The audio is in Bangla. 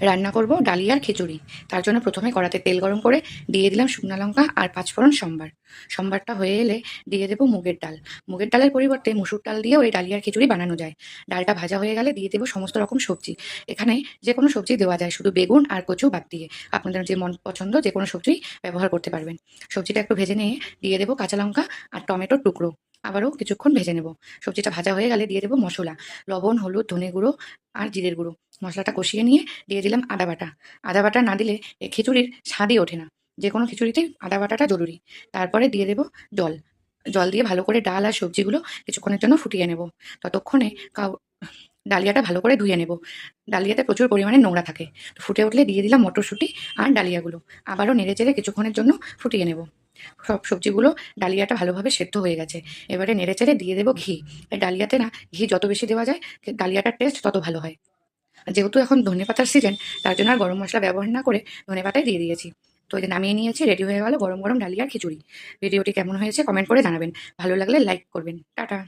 রান্না করব ডালিয়ার খিচুড়ি। তার জন্য প্রথমে কড়াতে তেল গরম করে দিয়ে দিলাম শুকনো লঙ্কা আর পাঁচফোড়ন সম্বার। সম্বারটা হয়ে এলে দিয়ে দেবো মুগের ডাল। মুগের ডালের পরিবর্তে মুসুর ডাল দিয়েও এই ডালিয়ার খিচুড়ি বানানো যায়। ডালটা ভাজা হয়ে গেলে দিয়ে দেবো সমস্ত রকম সবজি। এখানে যে কোনো সবজি দেওয়া যায়, শুধু বেগুন আর কচু বাদ দিয়ে। আপনাদের যে মন পছন্দ যে কোনো সবজি ব্যবহার করতে পারবেন। সবজিটা একটু ভেজে নিয়ে দিয়ে দেবো কাঁচা লঙ্কা আর টমেটোর টুকরো। আবারও কিছুক্ষণ ভেজে নেব। সবজিটা ভাজা হয়ে গেলে দিয়ে দেবো মশলা, লবণ, হলুদ, ধনে গুঁড়ো আর জিরের গুঁড়ো। মশলাটা কষিয়ে নিয়ে দিয়ে দিলাম আদা বাটা। আদা বাটা না দিলে এই খিচুড়ির স্বাদই ওঠে না। যে কোনো খিচুড়িতেই আদা বাটাটা জরুরি। তারপরে দিয়ে দেবো জল। জল দিয়ে ভালো করে ডাল আর সবজিগুলো কিছুক্ষণের জন্য ফুটিয়ে নেব। ততক্ষণে ডালিয়াটা ভালো করে ধুয়ে নেব। ডালিয়াতে প্রচুর পরিমাণে নোংরা থাকে। তো ফুটে উঠলে দিয়ে দিলাম মটরশুঁটি আর ডালিয়াগুলো। আবারও নেড়ে চেড়ে কিছুক্ষণের জন্য ফুটিয়ে নেব। সব সবজিগুলো, ডালিয়াটা ভালোভাবে সেদ্ধ হয়ে গেছে। এবারে নেড়ে চেড়ে দিয়ে দেবো ঘি। এই ডালিয়াতে না ঘি যত বেশি দেওয়া যায় ডালিয়াটার টেস্ট তত ভালো হয়। যেহেতু এখন ধনেপাতার সিজন, তার জন্য আর গরম মশলা ব্যবহার না করে ধনেপাতাই দিয়ে দিয়েছি। তো এই যে নামিয়ে নিয়েছি, রেডি হয়ে গেল গরম গরম ডালিয়ার খিচুড়ি। ভিডিওটি কেমন হয়েছে কমেন্ট করে জানাবেন। ভালো লাগলে লাইক করবেন। টাটা।